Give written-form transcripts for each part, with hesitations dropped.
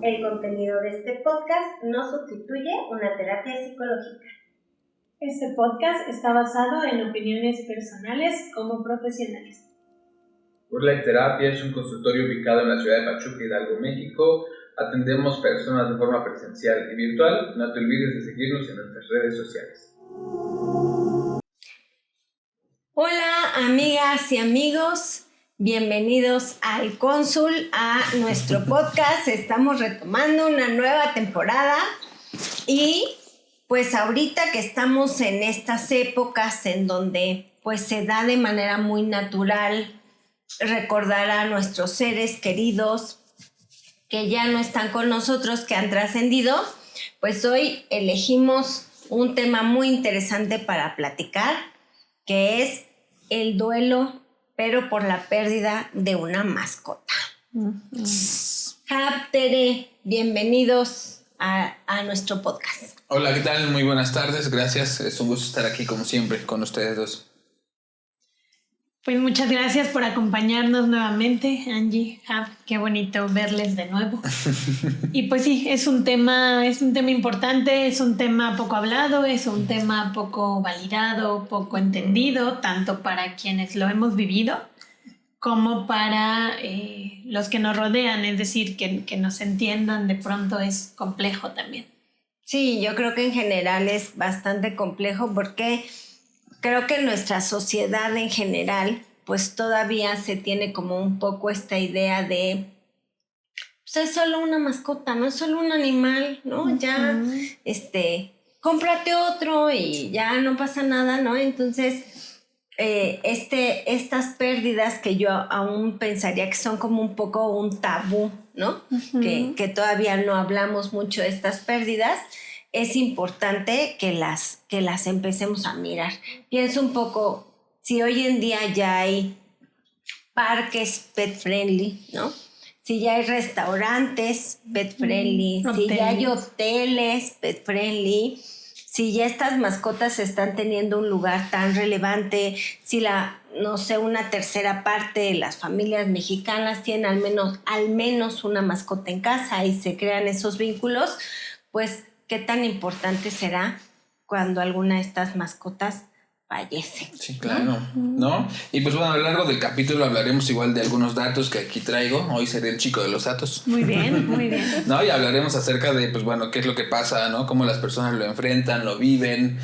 El contenido de este podcast no sustituye una terapia psicológica. Este podcast está basado en opiniones personales como profesionales. Urlife Terapia es un consultorio ubicado en la ciudad de Pachuca, Hidalgo, México. Atendemos personas de forma presencial y virtual. No te olvides de seguirnos en nuestras redes sociales. Hola amigas y amigos, bienvenidos al Cónsul, a nuestro podcast. Estamos retomando una nueva temporada y pues ahorita que estamos en estas épocas en donde pues se da de manera muy natural recordar a nuestros seres queridos que ya no están con nosotros, que han trascendido, pues hoy elegimos un tema muy interesante para platicar, que es el duelo, pero por la pérdida de una mascota. Tere, bienvenidos a nuestro podcast. Hola, ¿qué tal? Muy buenas tardes, gracias. Es un gusto estar aquí como siempre con ustedes dos. Pues muchas gracias por acompañarnos nuevamente, Angie, Jav, qué bonito verles de nuevo. Y pues sí, es un tema importante, es un tema poco hablado, es un tema poco validado, poco entendido, tanto para quienes lo hemos vivido como para los que nos rodean, es decir, que nos entiendan de pronto es complejo también. Sí, yo creo que en general es bastante complejo porque creo que nuestra sociedad en general pues todavía se tiene como un poco esta idea de pues es solo una mascota, no es solo un animal, ¿no? Uh-huh. Ya, cómprate otro y ya no pasa nada, ¿no? Entonces, estas pérdidas que yo aún pensaría que son como un poco un tabú, ¿no? Uh-huh. Que todavía no hablamos mucho de estas pérdidas. Es importante que las empecemos a mirar. Pienso un poco, si hoy en día ya hay parques pet friendly, ¿no? Si ya hay restaurantes pet friendly, si ya hay hoteles pet friendly, si ya estas mascotas están teniendo un lugar tan relevante, si una tercera parte de las familias mexicanas tienen al menos una mascota en casa y se crean esos vínculos, pues ¿qué tan importante será cuando alguna de estas mascotas fallece? Sí, claro, ¿no? Y pues bueno, a lo largo del capítulo hablaremos igual de algunos datos que aquí traigo. Hoy seré el chico de los datos. Muy bien, muy bien. ¿No? Y hablaremos acerca de, pues bueno, qué es lo que pasa, ¿no? Cómo las personas lo enfrentan, lo viven.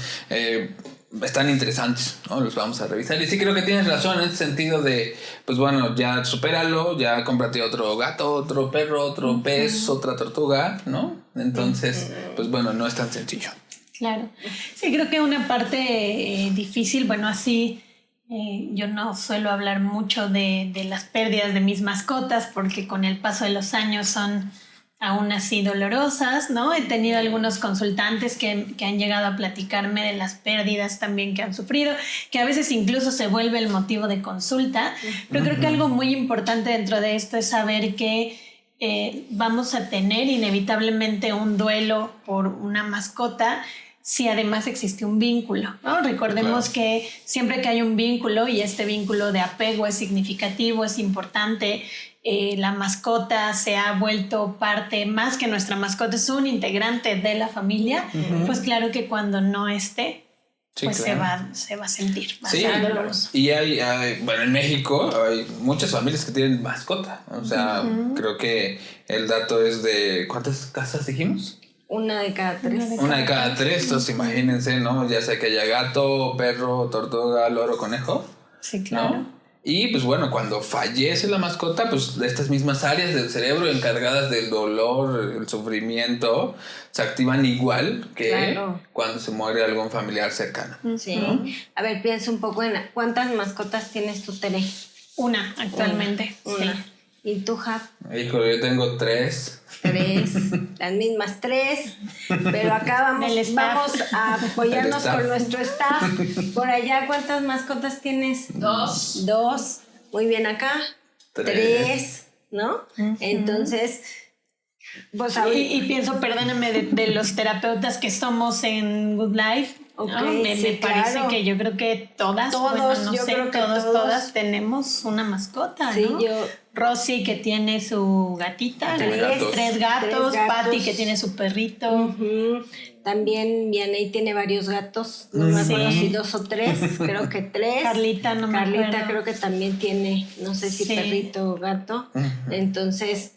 Están interesantes, ¿no? Los vamos a revisar. Y sí creo que tienes razón en ese sentido de, pues bueno, ya supéralo, ya cómprate otro gato, otro perro, otro pez, otra tortuga, ¿no? Entonces, pues bueno, no es tan sencillo. Claro. Sí, creo que una parte difícil, bueno, así yo no suelo hablar mucho de las pérdidas de mis mascotas porque con el paso de los años son aún así dolorosas, ¿no? He tenido algunos consultantes que han llegado a platicarme de las pérdidas también que han sufrido, que a veces incluso se vuelve el motivo de consulta, pero creo que algo muy importante dentro de esto es saber que vamos a tener inevitablemente un duelo por una mascota si además existe un vínculo, ¿no? Recordemos que siempre que hay un vínculo y este vínculo de apego es significativo, es importante, la mascota se ha vuelto parte, más que nuestra mascota, es un integrante de la familia, pues claro que cuando no esté, sí, pues claro, se va a sentir, va a ser doloroso. Y hay, bueno, en México hay muchas familias que tienen mascota, o sea, creo que el dato es de, ¿cuántas casas dijimos? Una de cada tres. Una de cada tres, entonces imagínense, ¿no? Ya sea que haya gato, perro, tortuga, loro, conejo. Sí, claro. ¿No? Y pues bueno, cuando fallece la mascota, pues de estas mismas áreas del cerebro encargadas del dolor, el sufrimiento, se activan igual que cuando se muere algún familiar cercano. Sí. ¿No? A ver, piensa un poco en ¿cuántas mascotas tienes tú, Tere? Una actualmente. Una. Sí. ¿Y tú, Jav? Híjole, yo tengo 3. Las mismas 3, pero acá vamos a apoyarnos con nuestro staff. Por allá, ¿cuántas mascotas tienes? 2. Muy bien, acá 3, ¿no? Entonces, pues y pienso, perdóname, de los terapeutas que somos en Good Life. Okay, ¿no? Me parece que yo creo que todos, bueno, no sé, todos todas tenemos una mascota, sí, ¿no? Rosy, que tiene su gatita, tres gatos, Patty, que tiene su perrito. Uh-huh. También Vianey tiene varios gatos, no me acuerdo si 2 o 3, creo que 3. Carlita creo que también tiene, no sé si perrito o gato. Uh-huh. Entonces,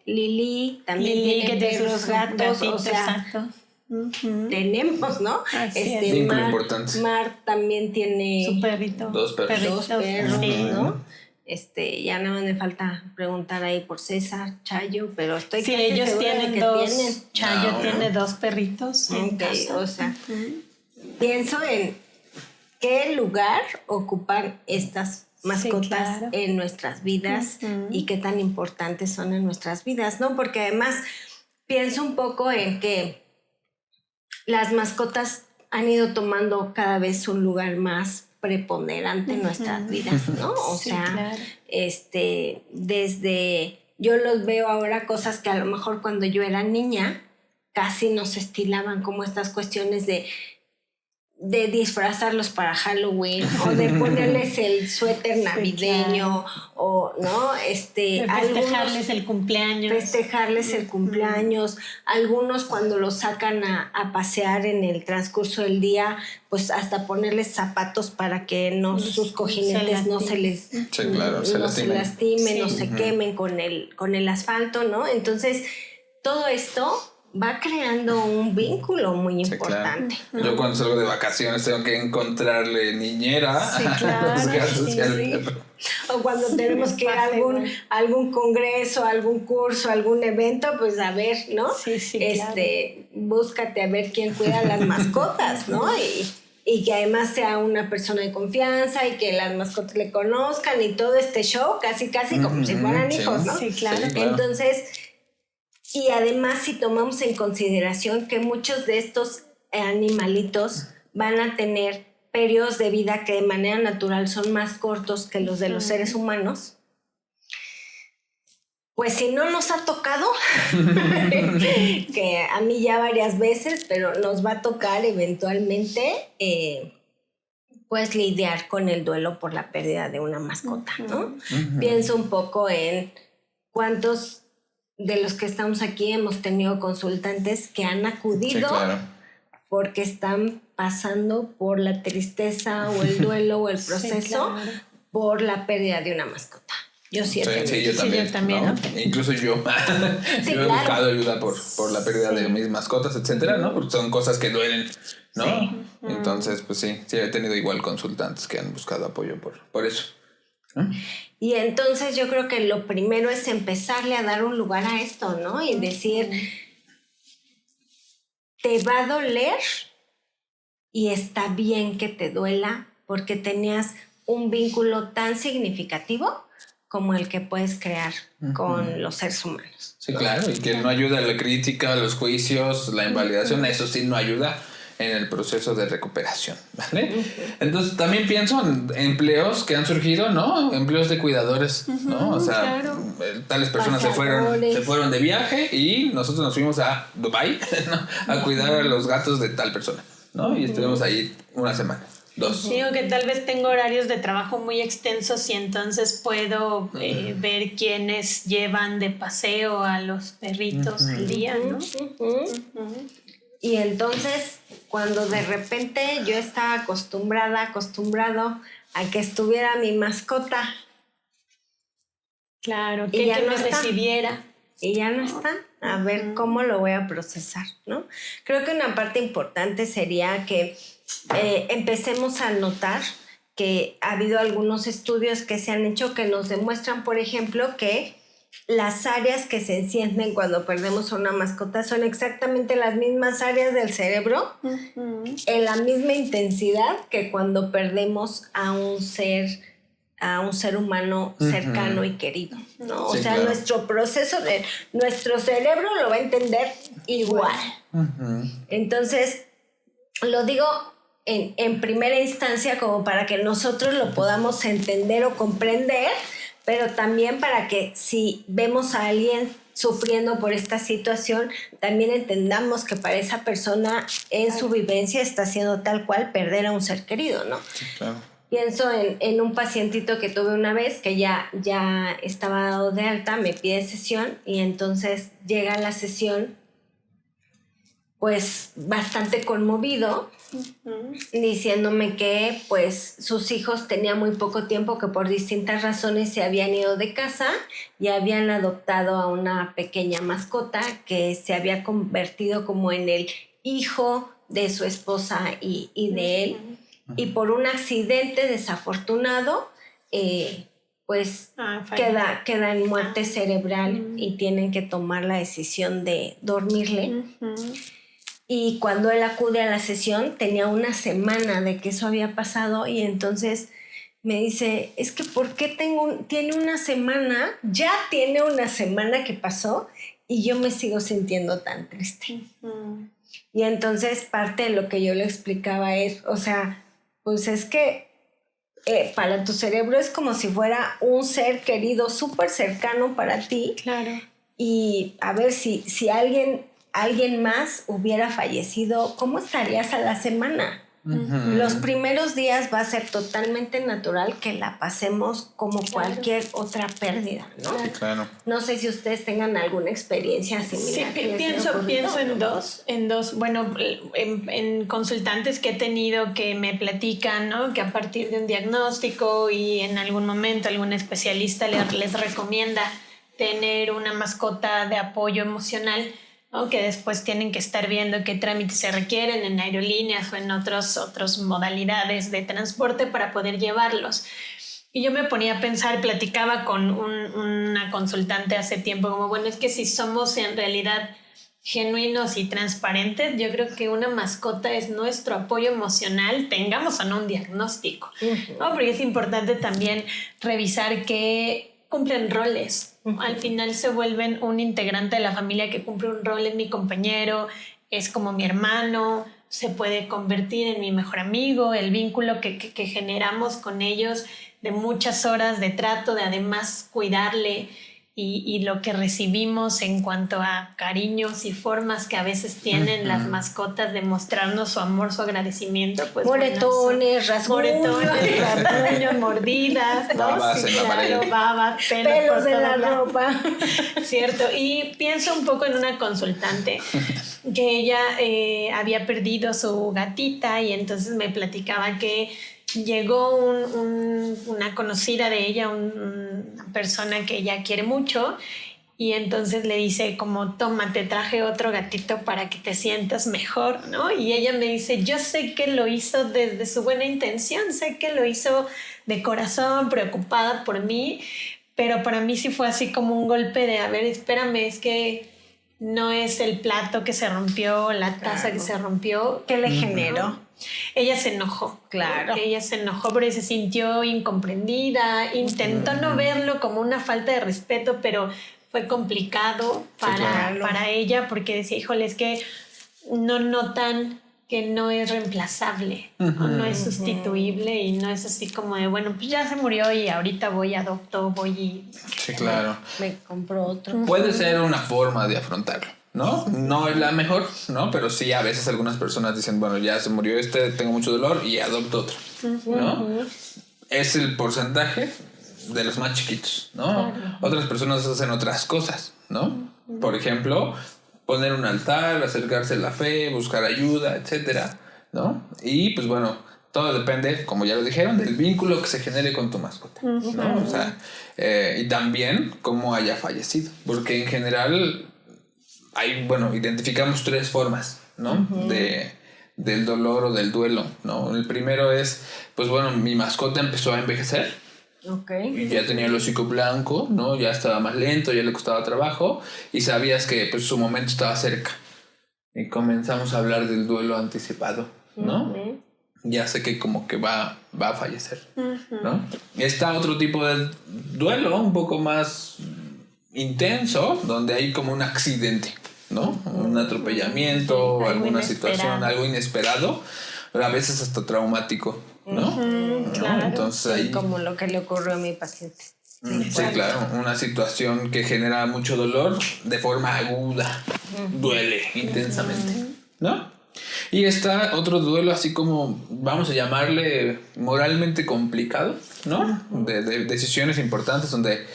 Lili también tiene perros, gatos, o sea, exacto. Uh-huh. Tenemos, ¿no? Mar también tiene su perrito. 2 perros. 2 perros, ¿no? Ya nada más me falta preguntar ahí por César, Chayo, pero estoy casi ellos segura tienen de que 2. Chayo tiene 2 perritos. Okay, o sea, pienso en qué lugar ocupan estas mascotas en nuestras vidas y qué tan importantes son en nuestras vidas, ¿no? Porque además pienso un poco en que las mascotas han ido tomando cada vez un lugar más preponderante en nuestras vidas, ¿no? O sea, claro. Desde yo los veo ahora cosas que a lo mejor cuando yo era niña casi no se estilaban, como estas cuestiones de disfrazarlos para Halloween o de ponerles el suéter navideño, sí, claro. O no, festejarles el cumpleaños. Algunos cuando los sacan a pasear en el transcurso del día, pues hasta ponerles zapatos para que sus cojinetes no se les lastimen, no se quemen con el asfalto, ¿no? Entonces todo esto va creando un vínculo muy importante. Claro. Yo cuando salgo de vacaciones tengo que encontrarle niñera a los gatos y al perro. O cuando tenemos que ir a algún congreso, algún curso, algún evento, pues a ver, ¿no? Claro. Búscate a ver quién cuida las mascotas, ¿no? Y que además sea una persona de confianza y que las mascotas le conozcan y todo este show, casi como si fueran hijos, ¿no? Sí, claro. Entonces, y además si tomamos en consideración que muchos de estos animalitos van a tener periodos de vida que de manera natural son más cortos que los de los seres humanos, pues si no nos ha tocado, que a mí ya varias veces, pero nos va a tocar eventualmente, pues lidiar con el duelo por la pérdida de una mascota, ¿no? Pienso un poco en cuántos de los que estamos aquí hemos tenido consultantes que han acudido porque están pasando por la tristeza o el duelo o el proceso por la pérdida de una mascota. Yo yo también, ¿no? Incluso yo he buscado ayuda por la pérdida de mis mascotas, etcétera, ¿no? Porque son cosas que duelen, ¿no? Sí. Entonces, pues sí, he tenido igual consultantes que han buscado apoyo por eso. Y entonces yo creo que lo primero es empezarle a dar un lugar a esto, ¿no? Y decir, te va a doler y está bien que te duela porque tenías un vínculo tan significativo como el que puedes crear con los seres humanos. Sí, claro, y que no ayuda a la crítica, a los juicios, la invalidación, eso sí no ayuda en el proceso de recuperación, ¿vale? Entonces también pienso en empleos que han surgido, ¿no? Empleos de cuidadores, ¿no? O sea, tales personas se fueron de viaje y nosotros nos fuimos a Dubái, ¿no? A cuidar a los gatos de tal persona, ¿no? Y estuvimos ahí una semana, 2. Digo que tal vez tengo horarios de trabajo muy extensos y entonces puedo ver quiénes llevan de paseo a los perritos al día, ¿no? Y entonces, cuando de repente yo estaba acostumbrado a que estuviera mi mascota. Claro, que ya no recibiera. Y ya no está. A ver cómo lo voy a procesar, ¿no? Creo que una parte importante sería que empecemos a notar que ha habido algunos estudios que se han hecho que nos demuestran, por ejemplo, que las áreas que se encienden cuando perdemos a una mascota son exactamente las mismas áreas del cerebro en la misma intensidad que cuando perdemos a un ser humano cercano y querido, ¿no? Sí, o sea, claro. Nuestro proceso nuestro cerebro lo va a entender igual. Entonces, lo digo en primera instancia como para que nosotros lo podamos entender o comprender, pero también para que si vemos a alguien sufriendo por esta situación, también entendamos que para esa persona en su vivencia está haciendo tal cual perder a un ser querido, ¿no? Sí, claro. pienso en un pacientito que tuve una vez que ya estaba dado de alta, me pide sesión y entonces llega a la sesión pues bastante conmovido, diciéndome que pues sus hijos tenían muy poco tiempo, que por distintas razones se habían ido de casa y habían adoptado a una pequeña mascota que se había convertido como en el hijo de su esposa y de él. Y por un accidente desafortunado, pues queda en muerte cerebral y tienen que tomar la decisión de dormirle. Y cuando él acude a la sesión, tenía una semana de que eso había pasado y entonces me dice, es que ¿por qué tiene una semana? Ya tiene una semana que pasó y yo me sigo sintiendo tan triste. Y entonces parte de lo que yo le explicaba es, o sea, pues es que para tu cerebro es como si fuera un ser querido súper cercano para ti. Claro. Y a ver, si alguien más hubiera fallecido, ¿cómo estarías a la semana? Los primeros días va a ser totalmente natural que la pasemos como cualquier otra pérdida, ¿no? Sí, claro. No sé si ustedes tengan alguna experiencia similar. Sí, pienso en dos. Bueno, en consultantes que he tenido que me platican, ¿no? Que a partir de un diagnóstico y en algún momento algún especialista les recomienda tener una mascota de apoyo emocional, ¿no? Que después tienen que estar viendo qué trámites se requieren en aerolíneas o en otras modalidades de transporte para poder llevarlos. Y yo me ponía a pensar, platicaba con una consultante hace tiempo, como bueno, es que si somos en realidad genuinos y transparentes, yo creo que una mascota es nuestro apoyo emocional, tengamos o no un diagnóstico, ¿no? Porque es importante también revisar que cumplen roles. Al final se vuelven un integrante de la familia que cumple un rol, en mi compañero, es como mi hermano, se puede convertir en mi mejor amigo, el vínculo que generamos con ellos de muchas horas de trato, de además cuidarle y lo que recibimos en cuanto a cariños y formas que a veces tienen las mascotas de mostrarnos su amor, su agradecimiento. Pues, moretones, rasguños, mordidas, ¿no? Babas sí, en la pared. Babas, pelos en la ropa. Cierto, y pienso un poco en una consultante que ella había perdido su gatita y entonces me platicaba que llegó una conocida de ella, una persona que ella quiere mucho, y entonces le dice como, toma, te traje otro gatito para que te sientas mejor, ¿no? Y ella me dice, yo sé que lo hizo desde su buena intención, sé que lo hizo de corazón, preocupada por mí, pero para mí sí fue así como un golpe de, a ver, espérame, es que no es el plato que se rompió, la taza que se rompió. ¿Qué le generó? Ella se enojó. Claro. Ella se enojó porque se sintió incomprendida, intentó no verlo como una falta de respeto, pero fue complicado para ella porque decía, híjole, es que no notan que no es reemplazable, no es sustituible y no es así como de, bueno, pues ya se murió y ahorita adopto. Sí, claro. Me compró otro. Puede ser una forma de afrontarlo, ¿no? No es la mejor, ¿no? Pero sí, a veces algunas personas dicen, bueno, ya se murió tengo mucho dolor y adopto otro, ¿no? Es el porcentaje de los más chiquitos, ¿no? Otras personas hacen otras cosas, ¿no? Por ejemplo, poner un altar, acercarse a la fe, buscar ayuda, etcétera, ¿no? Y pues bueno, todo depende, como ya lo dijeron, del vínculo que se genere con tu mascota, ¿no? O sea, y también cómo haya fallecido, porque en general identificamos 3 formas, ¿no? Del dolor o del duelo, ¿no? El primero es, pues bueno, mi mascota empezó a envejecer. Okay. Y ya tenía el hocico blanco, ¿no? Ya estaba más lento, ya le costaba trabajo y sabías que pues su momento estaba cerca. Y comenzamos a hablar del duelo anticipado, ¿no? Ya sé que como que va a fallecer, ¿no? Está otro tipo de duelo un poco más intenso, donde hay como un accidente, ¿no? Un atropellamiento, alguna situación, algo inesperado, pero a veces hasta traumático, ¿no? Claro. Entonces ahí, como lo que le ocurrió a mi paciente. Sí, claro, una situación que genera mucho dolor de forma aguda, duele intensamente, ¿no? Y está otro duelo así como, vamos a llamarle moralmente complicado, ¿no? De decisiones importantes donde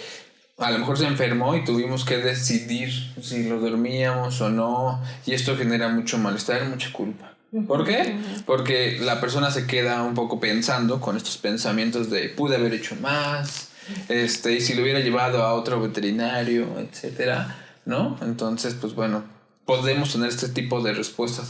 a lo mejor se enfermó y tuvimos que decidir si lo dormíamos o no, y esto genera mucho malestar y mucha culpa. ¿Por qué? Porque la persona se queda un poco pensando con estos pensamientos de pude haber hecho más, y si lo hubiera llevado a otro veterinario, etcétera, ¿no? Entonces, pues bueno, podemos tener este tipo de respuestas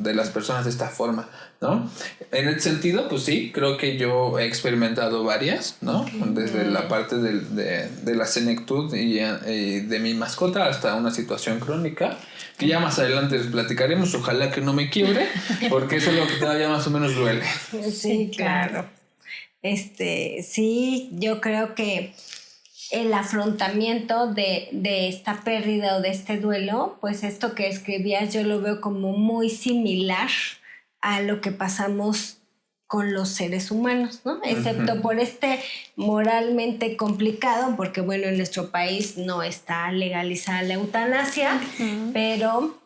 de las personas de esta forma, ¿no? En ese sentido, pues sí, creo que yo he experimentado varias, ¿no? Desde la parte de la senectud y de mi mascota hasta una situación crónica, que ya más adelante les platicaremos, ojalá que no me quiebre, porque eso es lo que todavía más o menos duele. Sí, claro. Sí, yo creo que el afrontamiento de esta pérdida o de este duelo, pues esto que escribías yo lo veo como muy similar a lo que pasamos con los seres humanos, ¿no? Excepto por moralmente complicado, porque bueno, en nuestro país no está legalizada la eutanasia, pero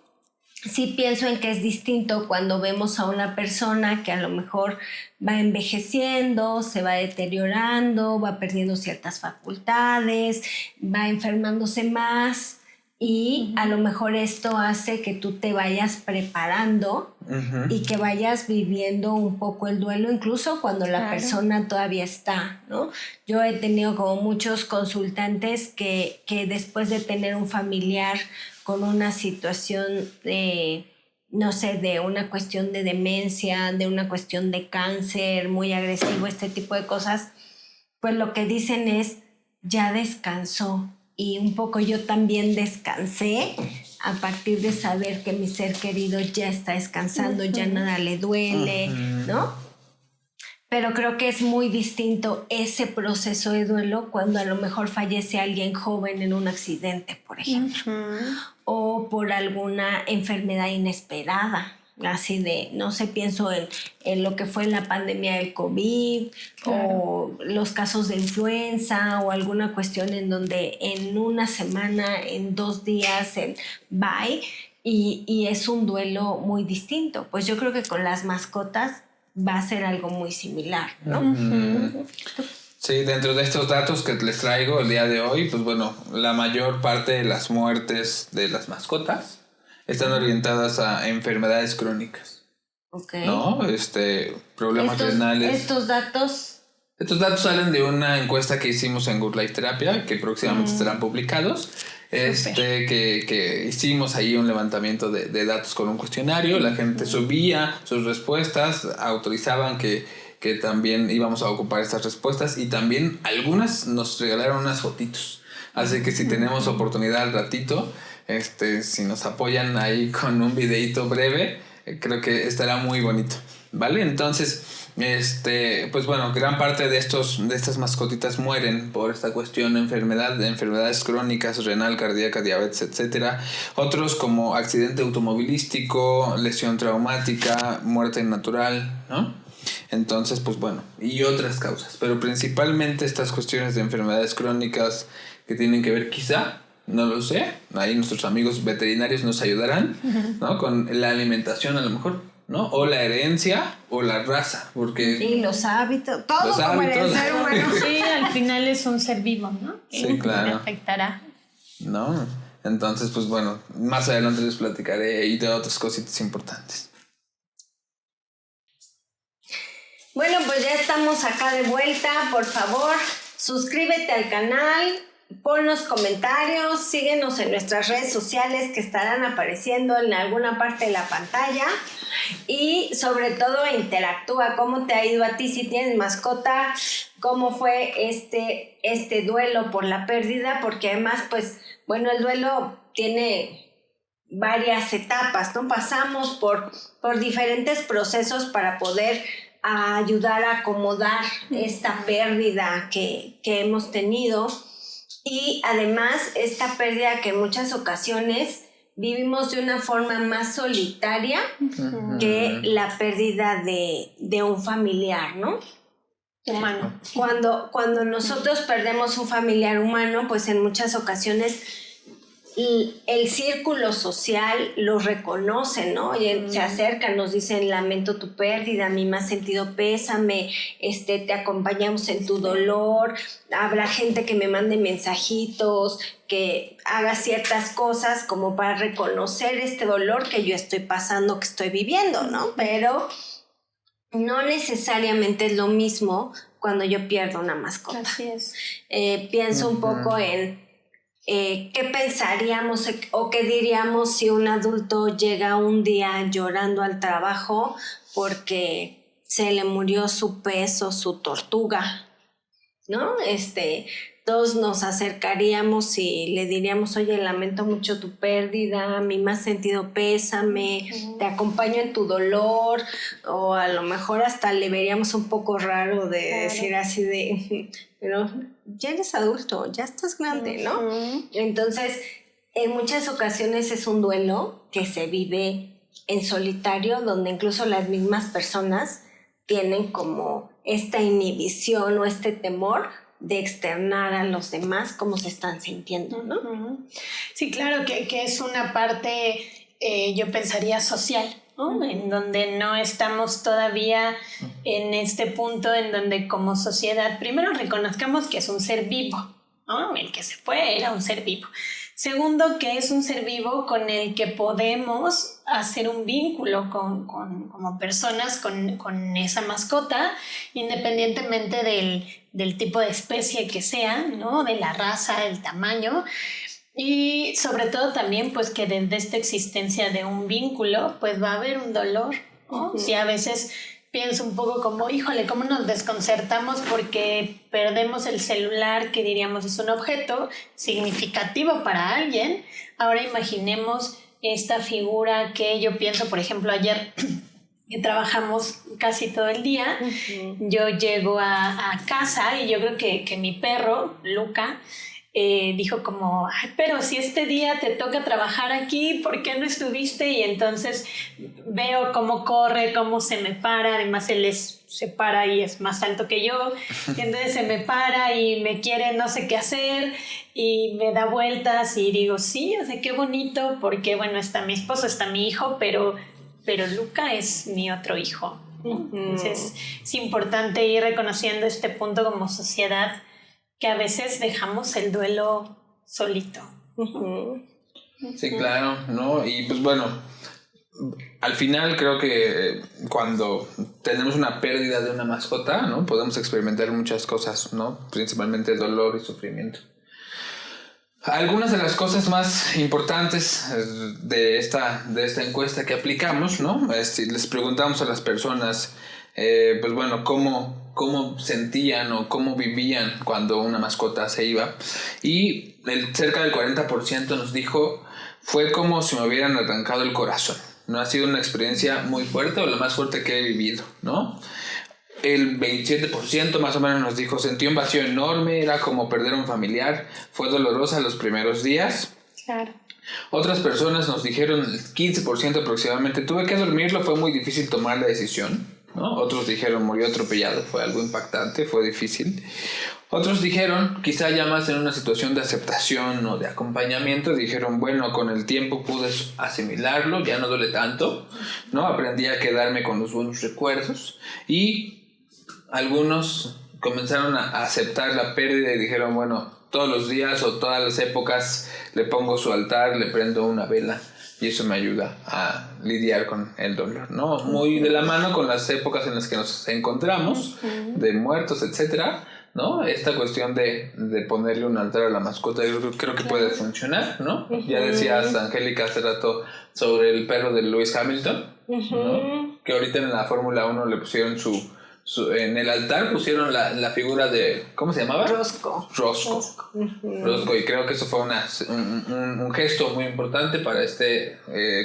sí pienso en que es distinto cuando vemos a una persona que a lo mejor va envejeciendo, se va deteriorando, va perdiendo ciertas facultades, va enfermándose más y a lo mejor esto hace que tú te vayas preparando y que vayas viviendo un poco el duelo, incluso cuando la persona todavía está, ¿no? Yo he tenido como muchos consultantes que después de tener un familiar con una situación de, no sé, de una cuestión de demencia, de una cuestión de cáncer muy agresivo, este tipo de cosas, pues lo que dicen es, ya descansó. Y un poco yo también descansé a partir de saber que mi ser querido ya está descansando, ya nada le duele, ¿no? Pero creo que es muy distinto ese proceso de duelo cuando a lo mejor fallece alguien joven en un accidente, por ejemplo, o por alguna enfermedad inesperada. Así de, no sé, pienso en lo que fue la pandemia del COVID o los casos de influenza o alguna cuestión en donde en una semana, en 2 días, bye, y es un duelo muy distinto. Pues yo creo que con las mascotas va a ser algo muy similar, ¿no? Sí, dentro de estos datos que les traigo el día de hoy, pues bueno, la mayor parte de las muertes de las mascotas están orientadas a enfermedades crónicas. Okay. ¿No? Problemas renales. Estos datos salen de una encuesta que hicimos en Good Life Terapia, que próximamente estarán publicados. Que hicimos ahí un levantamiento de datos con un cuestionario. La gente subía sus respuestas, autorizaban que también íbamos a ocupar estas respuestas y también algunas nos regalaron unas fotitos. Así que si tenemos oportunidad al ratito, si nos apoyan ahí con un videito breve, creo que estará muy bonito, ¿vale? Entonces, pues bueno, gran parte de estas mascotitas mueren por esta cuestión de enfermedades crónicas, renal, cardíaca, diabetes, etcétera. Otros como accidente automovilístico, lesión traumática, muerte natural, ¿no? Entonces, pues bueno, y otras causas, pero principalmente estas cuestiones de enfermedades crónicas que tienen que ver quizá, no lo sé, ahí nuestros amigos veterinarios nos ayudarán, ¿no? Con la alimentación a lo mejor, ¿no? O la herencia o la raza, porque... Y los hábitos, todo como en el ser humano. Sí, al final es un ser vivo, ¿no? Sí, claro. Le afectará. ¿No? Entonces, pues bueno, más adelante les platicaré y de otras cositas importantes. Bueno, pues ya estamos acá de vuelta. Por favor, suscríbete al canal, ponnos comentarios, síguenos en nuestras redes sociales que estarán apareciendo en alguna parte de la pantalla y sobre todo interactúa. ¿Cómo te ha ido a ti si tienes mascota? ¿Cómo fue este duelo por la pérdida? Porque además, pues, bueno, el duelo tiene varias etapas, ¿no? Pasamos por diferentes procesos para poder ayudar a acomodar esta pérdida que hemos tenido. Y además esta pérdida que en muchas ocasiones vivimos de una forma más solitaria que la pérdida de un familiar, ¿no? Humano. Cuando nosotros perdemos un familiar humano, pues en muchas ocasiones el círculo social lo reconoce, ¿no? Y se acercan, nos dicen, lamento tu pérdida, mi más sentido pésame, te acompañamos en tu dolor. Habrá gente que me mande mensajitos, que haga ciertas cosas como para reconocer este dolor que yo estoy pasando, que estoy viviendo, ¿no? Pero no necesariamente es lo mismo cuando yo pierdo una mascota. Así es. Pienso un poco en qué pensaríamos o qué diríamos si un adulto llega un día llorando al trabajo porque se le murió su pez o su tortuga, ¿no? Todos nos acercaríamos y le diríamos, oye, lamento mucho tu pérdida, mi más sentido pésame, te acompaño en tu dolor, o a lo mejor hasta le veríamos un poco raro de decir así de, pero ya eres adulto, ya estás grande, ¿no? Entonces, en muchas ocasiones es un duelo que se vive en solitario, donde incluso las mismas personas tienen como esta inhibición o este temor de externar a los demás cómo se están sintiendo, ¿no? Sí, claro que es una parte, yo pensaría, social, ¿no? En donde no estamos todavía en este punto en donde como sociedad, primero reconozcamos que es un ser vivo, ¿no? El que se fue era un ser vivo. Segundo, que es un ser vivo con el que podemos hacer un vínculo como personas con esa mascota, independientemente del tipo de especie que sea, ¿no? De la raza, el tamaño. Y sobre todo también, pues, que desde esta existencia de un vínculo, pues va a haber un dolor, ¿no? Si a veces pienso un poco como, híjole, cómo nos desconcertamos porque perdemos el celular, que diríamos es un objeto significativo para alguien. Ahora imaginemos esta figura que yo pienso, por ejemplo, ayer que trabajamos casi todo el día, yo llego a casa y yo creo que mi perro, Luca, dijo como, ay, pero si este día te toca trabajar aquí, ¿por qué no estuviste? Y entonces veo cómo corre, cómo se me para, además él se para y es más alto que yo, y entonces se me para y me quiere no sé qué hacer y me da vueltas y digo, sí, o sea, qué bonito, porque bueno, está mi esposo, está mi hijo, pero Luca es mi otro hijo. Entonces es importante ir reconociendo este punto como sociedad, que a veces dejamos el duelo solito. Sí, claro, ¿no? Y pues bueno, al final creo que cuando tenemos una pérdida de una mascota, ¿no? Podemos experimentar muchas cosas, ¿no? Principalmente dolor y sufrimiento. Algunas de las cosas más importantes de esta encuesta que aplicamos, ¿no? Les preguntamos a las personas, pues bueno, cómo sentían o cómo vivían cuando una mascota se iba. Y cerca del 40% nos dijo, fue como si me hubieran arrancado el corazón. No ha sido una experiencia muy fuerte o la más fuerte que he vivido, ¿no? El 27% más o menos nos dijo, sentí un vacío enorme, era como perder a un familiar, fue dolorosa los primeros días. Claro. Otras personas nos dijeron, el 15% aproximadamente, tuve que dormirlo, fue muy difícil tomar la decisión, ¿no? Otros dijeron, murió atropellado, fue algo impactante, fue difícil. Otros dijeron, quizá ya más en una situación de aceptación o de acompañamiento, dijeron, bueno, con el tiempo pude asimilarlo, ya no duele tanto, ¿no? Aprendí a quedarme con los buenos recuerdos. Y algunos comenzaron a aceptar la pérdida y dijeron, bueno, todos los días o todas las épocas le pongo su altar, le prendo una vela y eso me ayuda a lidiar con el dolor, ¿no? Muy de la mano con las épocas en las que nos encontramos, de muertos, etcétera, ¿no?Esta cuestión de ponerle un altar a la mascota, yo creo que puede funcionar, ¿no? Ya decías, Angélica, hace rato sobre el perro de Lewis Hamilton, ¿no? Que ahorita en la Fórmula 1 le pusieron en el altar pusieron la figura de, ¿cómo se llamaba? Roscoe. Roscoe, y creo que eso fue un gesto muy importante para este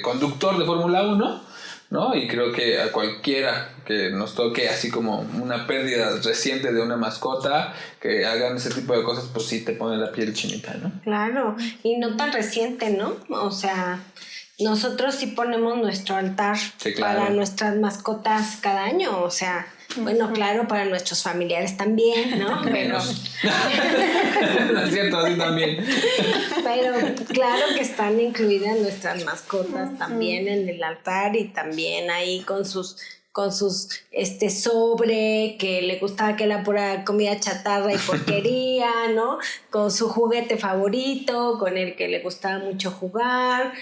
conductor de Fórmula 1, ¿no? Y creo que a cualquiera que nos toque así como una pérdida reciente de una mascota, que hagan ese tipo de cosas, pues sí te pone la piel chinita, ¿no? Claro, y no tan reciente, ¿no? O sea, nosotros sí ponemos nuestro altar, sí, claro, para nuestras mascotas cada año, o sea, Bueno, claro, para nuestros familiares también, ¿no? Menos. Es cierto, así también. Pero claro que están incluidas nuestras mascotas también en el altar y también ahí con sus sobre que le gustaba, que era pura comida chatarra y porquería, ¿no? Con su juguete favorito, con el que le gustaba mucho jugar,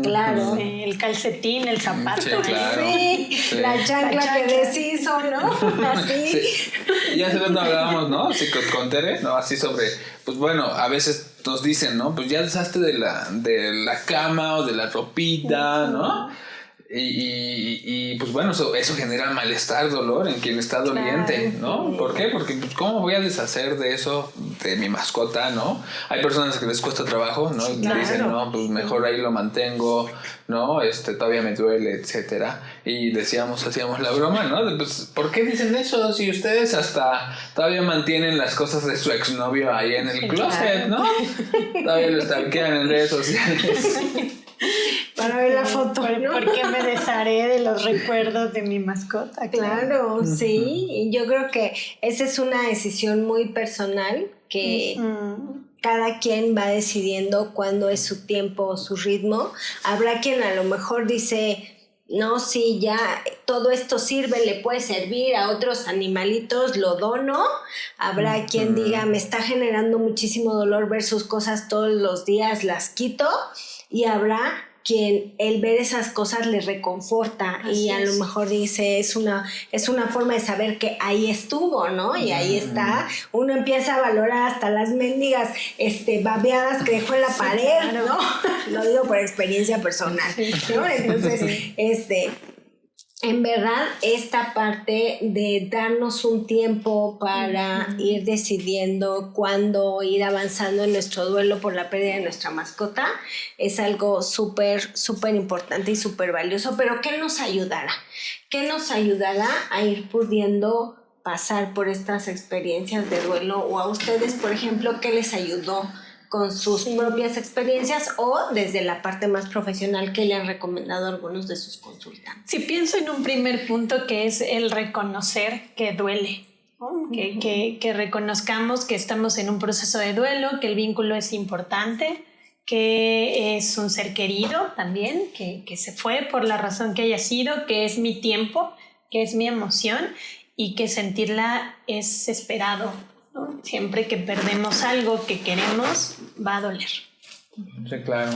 claro. El calcetín, el zapato. Sí, claro. Sí, la chancla que deshizo, ¿no? Así. Sí. Y hace rato hablábamos, ¿no? Así con Tere, ¿no? Así sobre, pues bueno, a veces nos dicen, ¿no? Pues ya deshazte de la cama o de la ropita, ¿no? Y pues bueno, eso genera malestar, dolor en quien está doliente, ¿no? ¿Por qué? Porque pues, ¿cómo voy a deshacer de eso, de mi mascota, ¿no? Hay personas que les cuesta trabajo, ¿no? Y dicen, no, pues mejor ahí lo mantengo, ¿no? Todavía me duele, etcétera. Y hacíamos la broma, ¿no? Pues, ¿por qué dicen eso si ustedes hasta todavía mantienen las cosas de su exnovio ahí en el closet, ¿no? Todavía lo stalkean en redes sociales. Para ver la foto, ¿no? ¿Por qué me desharé de los recuerdos de mi mascota? Claro, sí. Y yo creo que esa es una decisión muy personal que cada quien va decidiendo cuándo es su tiempo o su ritmo. Habrá quien a lo mejor dice, no, sí, ya todo esto sirve, le puede servir a otros animalitos, lo dono. Habrá quien diga, me está generando muchísimo dolor ver sus cosas todos los días, las quito. Y habrá quien el ver esas cosas le reconforta. Así y a lo mejor dice, es una forma de saber que ahí estuvo, ¿no? Y ahí está. Uno empieza a valorar hasta las mendigas babeadas que dejó en la pared, claro, ¿no? Lo digo por experiencia personal, ¿no? Entonces, en verdad, esta parte de darnos un tiempo para ir decidiendo cuándo ir avanzando en nuestro duelo por la pérdida de nuestra mascota es algo súper, súper importante y súper valioso. Pero ¿qué nos ayudará? ¿Qué nos ayudará a ir pudiendo pasar por estas experiencias de duelo? O a ustedes, por ejemplo, ¿qué les ayudó con sus propias experiencias o desde la parte más profesional que le han recomendado a algunos de sus consultantes? Sí, pienso en un primer punto que es el reconocer que duele, ¿no? Que reconozcamos que estamos en un proceso de duelo, que el vínculo es importante, que es un ser querido también, que se fue por la razón que haya sido, que es mi tiempo, que es mi emoción y que sentirla es esperado, ¿no? Siempre que perdemos algo que queremos, va a doler. Sí, claro.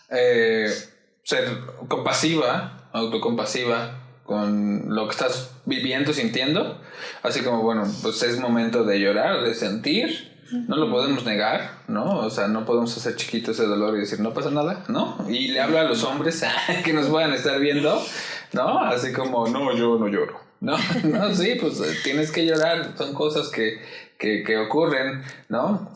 Ser compasiva, autocompasiva con lo que estás viviendo, sintiendo. Así como, bueno, pues es momento de llorar, de sentir. No lo podemos negar, ¿no? O sea, no podemos hacer chiquito ese dolor y decir, no pasa nada, ¿no? Y le hablo a los hombres que nos puedan estar viendo, ¿no? Así como, no, yo no lloro. No, sí, pues tienes que llorar, son cosas que ocurren, ¿no?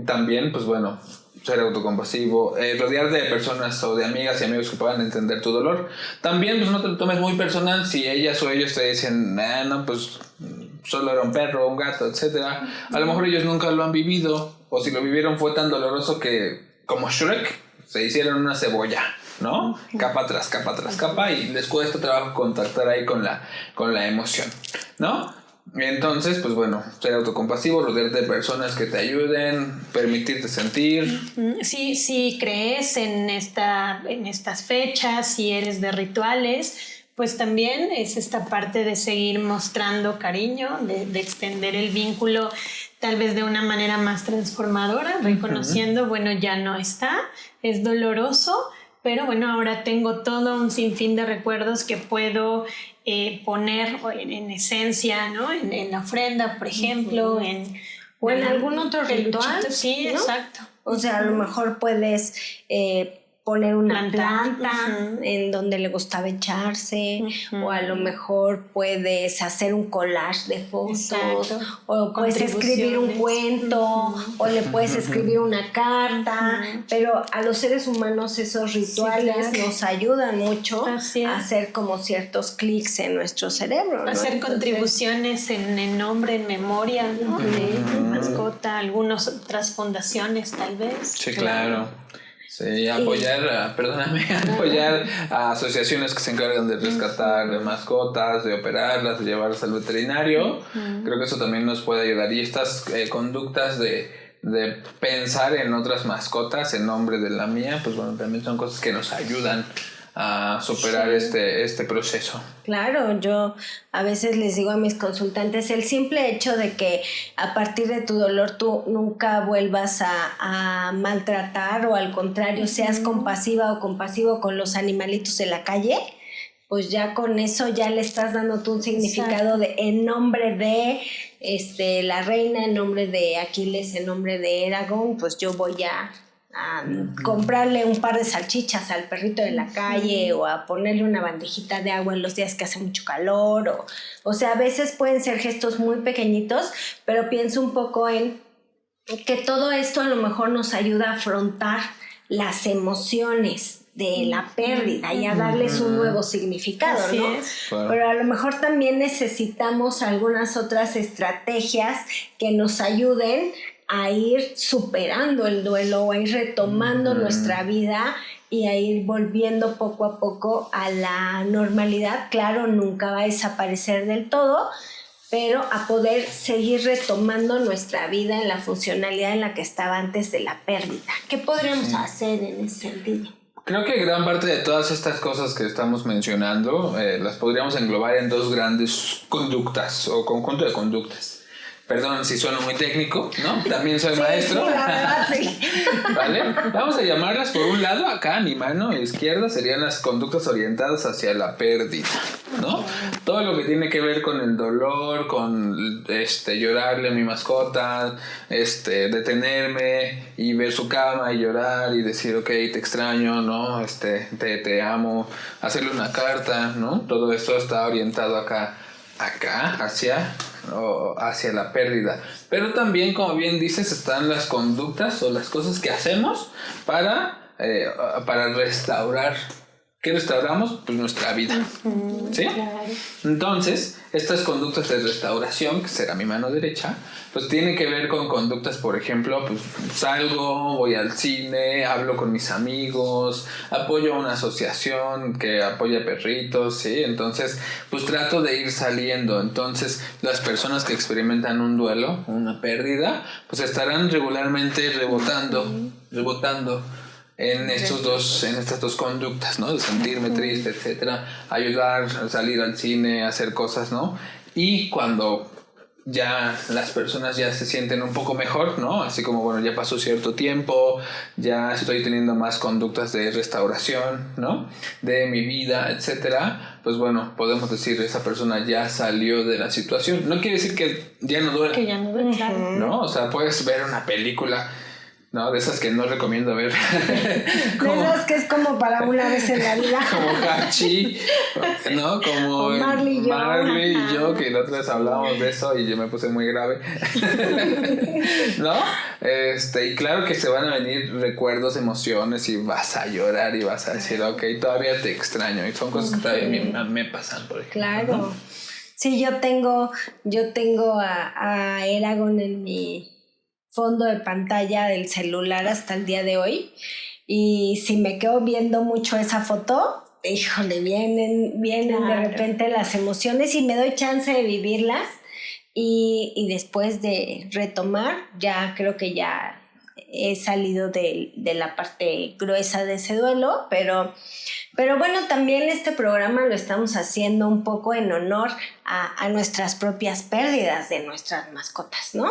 También, pues bueno, ser autocompasivo, rodear de personas o de amigas y amigos que puedan entender tu dolor. También, pues no te lo tomes muy personal si ellas o ellos te dicen, no, pues solo era un perro, un gato, etcétera. A lo mejor ellos nunca lo han vivido, o si lo vivieron fue tan doloroso que, como Shrek, se hicieron una cebolla, ¿no? Capa tras capa tras capa, y les cuesta trabajo contactar ahí con la emoción, ¿no? Entonces, pues bueno, ser autocompasivo, rodearte de personas que te ayuden, permitirte sentir. Si crees en estas fechas, si eres de rituales, pues también es esta parte de seguir mostrando cariño, de extender el vínculo tal vez de una manera más transformadora, reconociendo, bueno, ya no está, es doloroso, pero bueno, ahora tengo todo un sinfín de recuerdos que puedo poner en esencia, ¿no? En la ofrenda, por ejemplo, o en algún otro ritual. Sí, ¿no? Exacto. O sea, a lo mejor puedes poner una planta en donde le gustaba echarse, o a lo mejor puedes hacer un collage de fotos, o puedes escribir un cuento, o le puedes escribir una carta, pero a los seres humanos esos rituales nos ayudan mucho a hacer como ciertos clics en nuestro cerebro, ¿no? Hacer contribuciones en nombre, en memoria, ¿no? De mascota, algunas otras fundaciones tal vez. Sí, claro. Sí, apoyar a asociaciones que se encargan de rescatar mascotas, de operarlas, de llevarlas al veterinario. Creo que eso también nos puede ayudar. Y estas conductas de pensar en otras mascotas en nombre de la mía, pues bueno, también son cosas que nos ayudan a superar este proceso. Claro, yo a veces les digo a mis consultantes, el simple hecho de que a partir de tu dolor tú nunca vuelvas a maltratar o al contrario seas compasiva o compasivo con los animalitos de la calle, pues ya con eso ya le estás dando tú un significado de en nombre de la reina, en nombre de Aquiles, en nombre de Eragon, pues yo voy a comprarle un par de salchichas al perrito de la calle o a ponerle una bandejita de agua en los días que hace mucho calor o sea, a veces pueden ser gestos muy pequeñitos, pero pienso un poco en que todo esto a lo mejor nos ayuda a afrontar las emociones de la pérdida y a darles un nuevo significado, así ¿no? es. Claro. Pero a lo mejor también necesitamos algunas otras estrategias que nos ayuden a ir superando el duelo o a ir retomando nuestra vida y a ir volviendo poco a poco a la normalidad. Claro, nunca va a desaparecer del todo, pero a poder seguir retomando nuestra vida en la funcionalidad en la que estaba antes de la pérdida. ¿Qué podríamos hacer en ese sentido? Creo que gran parte de todas estas cosas que estamos mencionando las podríamos englobar en dos grandes conductas o conjunto de conductas. Perdón si sueno muy técnico, ¿no? También soy maestro. Sí, la verdad, sí. ¿Vale? Vamos a llamarlas por un lado, acá a mi mano izquierda serían las conductas orientadas hacia la pérdida, ¿no? Todo lo que tiene que ver con el dolor, con llorarle a mi mascota, detenerme y ver su cama y llorar y decir, ok, te extraño, ¿no? Te amo, hacerle una carta, ¿no? Todo esto está orientado acá hacia la pérdida. Pero también, como bien dices, están las conductas o las cosas que hacemos para restaurar. ¿Qué restauramos? Pues nuestra vida. ¿Sí? Claro. Entonces, estas conductas de restauración, que será mi mano derecha, pues tienen que ver con conductas, por ejemplo, pues salgo, voy al cine, hablo con mis amigos, apoyo a una asociación que apoya perritos, ¿sí? Entonces, pues trato de ir saliendo. Entonces, las personas que experimentan un duelo, una pérdida, pues estarán regularmente rebotando en estas dos conductas, ¿no? De sentirme triste, etcétera, ayudar a salir al cine, hacer cosas, ¿no? Y cuando ya las personas ya se sienten un poco mejor, ¿no? Así como, bueno, ya pasó cierto tiempo, ya estoy teniendo más conductas de restauración, ¿no? De mi vida, etcétera, pues bueno, podemos decir esa persona ya salió de la situación. No quiere decir que ya no duele. Que ya no duele, claro. ¿No? O sea, puedes ver una película, ¿no? De esas que no recomiendo ver. De esas que es como para una vez en la vida. Como Hachi, ¿no? Como O Marley y yo, que la otra vez hablábamos de eso y yo me puse muy grave. ¿No? Y claro que se van a venir recuerdos, emociones y vas a llorar y vas a decir, ok, todavía te extraño. Y son cosas que todavía me pasan, por ejemplo. Claro. ¿No? Sí, yo tengo a Eragon en mi fondo de pantalla del celular hasta el día de hoy, y si me quedo viendo mucho esa foto, híjole, vienen claro, de repente las emociones y me doy chance de vivirlas y después de retomar ya creo que ya he salido de la parte gruesa de ese duelo, pero bueno, también este programa lo estamos haciendo un poco en honor a nuestras propias pérdidas de nuestras mascotas, ¿no?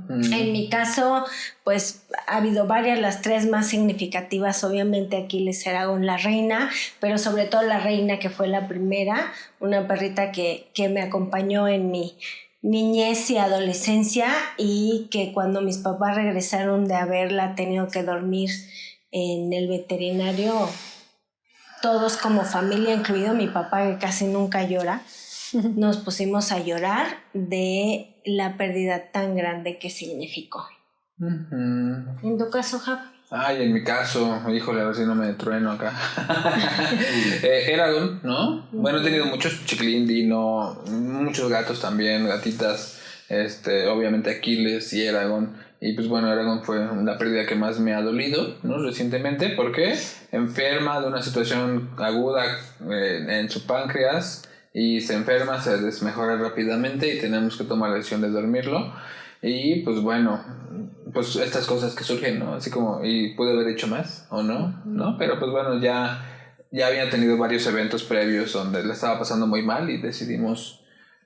En mi caso, pues ha habido varias, las tres más significativas, obviamente Aquiles, Eragon, la reina, pero sobre todo la reina, que fue la primera, una perrita que me acompañó en mi niñez y adolescencia, y que cuando mis papás regresaron de haberla tenido que dormir en el veterinario, todos como familia, incluido mi papá, que casi nunca llora, nos pusimos a llorar de la pérdida tan grande que significó. ¿En tu caso, Jav? Ay, en mi caso, híjole, a ver si no me trueno acá. Eragon, ¿no? Bueno, he tenido muchos, Chiquilín, Dino, muchos gatos también, gatitas. obviamente Aquiles y Eragon. Y pues bueno, Eragon fue la pérdida que más me ha dolido, ¿no? Recientemente, porque enferma de una situación aguda en su páncreas y se enferma, se desmejora rápidamente y tenemos que tomar la decisión de dormirlo. Y pues bueno, pues estas cosas que surgen, ¿no? Así como, y pude haber hecho más o no, ¿no? Pero pues bueno, ya había tenido varios eventos previos donde le estaba pasando muy mal y decidimos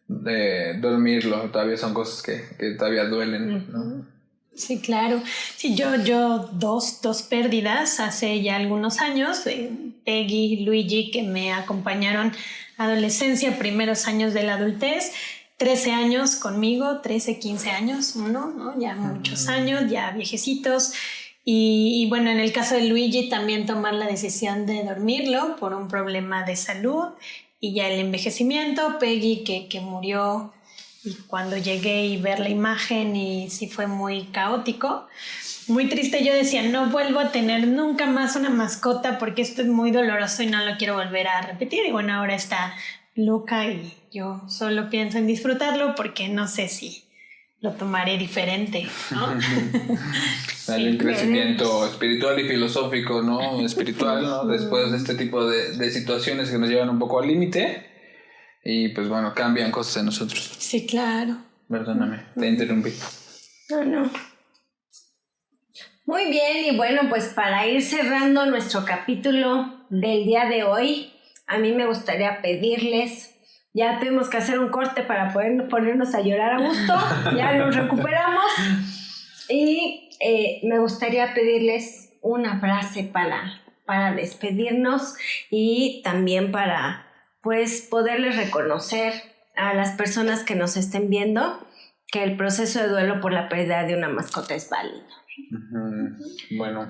dormirlo. Todavía son cosas que todavía duelen, ¿no? Sí, claro. Sí, yo dos pérdidas hace ya algunos años, Peggy, Luigi, que me acompañaron adolescencia, primeros años de la adultez, 13 años conmigo, 13, 15 años, uno, ¿no? Ya muchos años, ya viejecitos. Y bueno, en el caso de Luigi también tomar la decisión de dormirlo por un problema de salud y ya el envejecimiento, Peggy que murió. Y cuando llegué y ver la imagen y sí fue muy caótico, muy triste. Yo decía, no vuelvo a tener nunca más una mascota porque esto es muy doloroso y no lo quiero volver a repetir. Y bueno, ahora está Luca y yo solo pienso en disfrutarlo porque no sé si lo tomaré diferente, ¿no? Darle un crecimiento espiritual y filosófico, ¿no? Espiritual, ¿no? Después de este tipo de situaciones que nos llevan un poco al límite. Y pues bueno, cambian cosas en nosotros. Sí, claro. Perdóname, te interrumpí. No. Muy bien, y bueno, pues para ir cerrando nuestro capítulo del día de hoy, a mí me gustaría pedirles, ya tuvimos que hacer un corte para poder ponernos a llorar a gusto, ya nos recuperamos, y me gustaría pedirles una frase para despedirnos y también para pues poderles reconocer a las personas que nos estén viendo que el proceso de duelo por la pérdida de una mascota es válido. Bueno,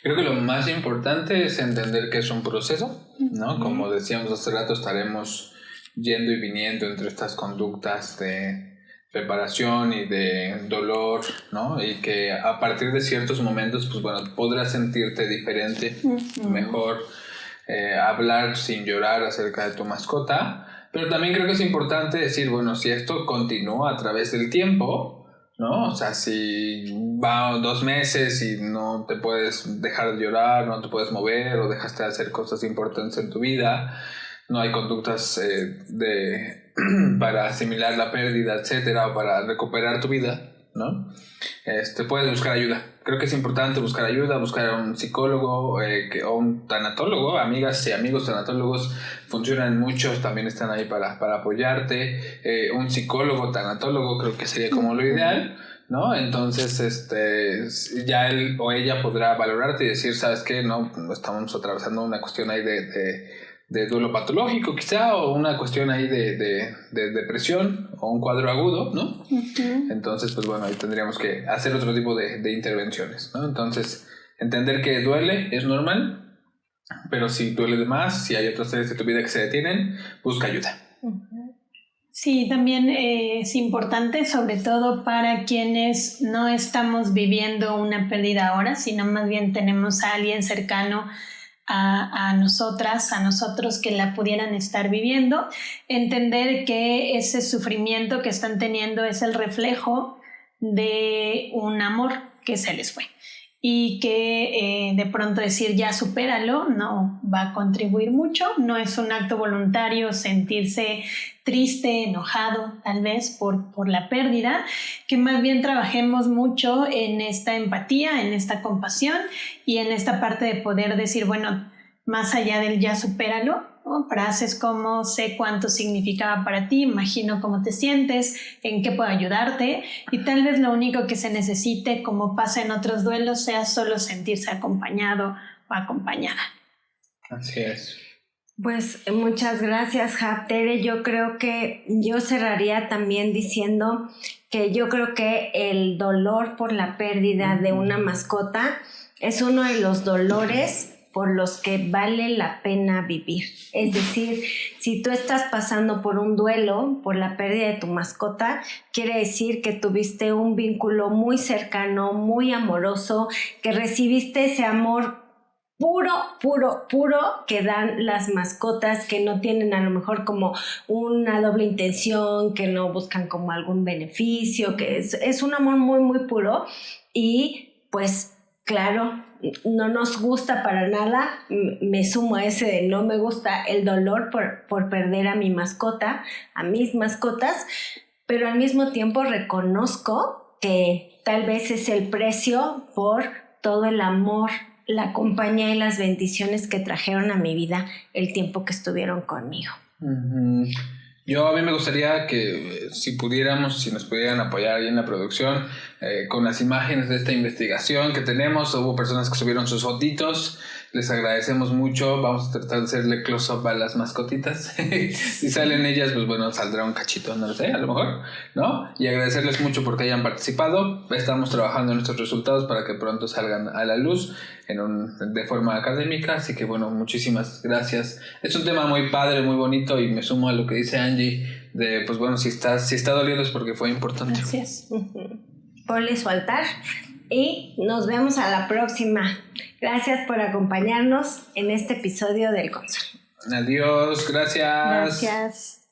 creo que lo más importante es entender que es un proceso, ¿no? Como decíamos hace rato, estaremos yendo y viniendo entre estas conductas de reparación y de dolor, ¿no? Y que a partir de ciertos momentos, pues bueno, podrás sentirte diferente, mejor, hablar sin llorar acerca de tu mascota, pero también creo que es importante decir, bueno, si esto continúa a través del tiempo, ¿no? O sea, si va 2 meses y no te puedes dejar de llorar, no te puedes mover o dejaste de hacer cosas importantes en tu vida, no hay conductas para asimilar la pérdida, etcétera, o para recuperar tu vida, ¿no? Puedes buscar ayuda. Creo que es importante buscar ayuda, buscar a un psicólogo o un tanatólogo. Amigas y amigos tanatólogos funcionan muchos, también están ahí para apoyarte. Un psicólogo tanatólogo creo que sería como lo ideal, ¿no? Entonces ya él o ella podrá valorarte y decir, ¿sabes qué? No estamos atravesando una cuestión ahí de duelo patológico quizá, o una cuestión ahí de depresión o un cuadro agudo, ¿no? Entonces pues bueno, ahí tendríamos que hacer otro tipo de intervenciones, ¿no? Entonces entender que duele es normal, pero si duele de más, si hay otras áreas de tu vida que se detienen, busca ayuda. Sí, también es importante, sobre todo para quienes no estamos viviendo una pérdida ahora, sino más bien tenemos a alguien cercano a nosotras, a nosotros que la pudieran estar viviendo, entender que ese sufrimiento que están teniendo es el reflejo de un amor que se les fue y que de pronto decir ya supéralo no va a contribuir mucho, no es un acto voluntario sentirse triste, enojado tal vez por la pérdida, que más bien trabajemos mucho en esta empatía, en esta compasión y en esta parte de poder decir, bueno, más allá del ya supéralo, ¿no? Frases como sé cuánto significaba para ti, imagino cómo te sientes, en qué puedo ayudarte, y tal vez lo único que se necesite, como pasa en otros duelos, sea solo sentirse acompañado o acompañada. Así es. Pues muchas gracias, Tere. Yo creo que yo cerraría también diciendo que yo creo que el dolor por la pérdida de una mascota es uno de los dolores por los que vale la pena vivir. Es decir, si tú estás pasando por un duelo, por la pérdida de tu mascota, quiere decir que tuviste un vínculo muy cercano, muy amoroso, que recibiste ese amor puro que dan las mascotas, que no tienen a lo mejor como una doble intención, que no buscan como algún beneficio, que es un amor muy puro. Y pues claro, no nos gusta para nada, me sumo a ese de no me gusta el dolor por perder a mi mascota, a mis mascotas, pero al mismo tiempo reconozco que tal vez es el precio por todo el amor, la compañía y las bendiciones que trajeron a mi vida el tiempo que estuvieron conmigo. Uh-huh. A mí me gustaría que si nos pudieran apoyar ahí en la producción con las imágenes de esta investigación que tenemos. Hubo personas que subieron sus fotitos, les agradecemos mucho. Vamos a tratar de hacerle close-up a las mascotitas. Si salen ellas, pues bueno, saldrá un cachito, no lo sé, a lo mejor, ¿no? Y agradecerles mucho porque hayan participado. Estamos trabajando en nuestros resultados para que pronto salgan a la luz de forma académica, así que bueno, muchísimas gracias. Es un tema muy padre, muy bonito, y me sumo a lo que dice Angie de, pues bueno, si está doliendo es porque fue importante. Gracias. Ponle su altar y nos vemos a la próxima. Gracias por acompañarnos en este episodio del Cónsul. Adiós, gracias. Gracias.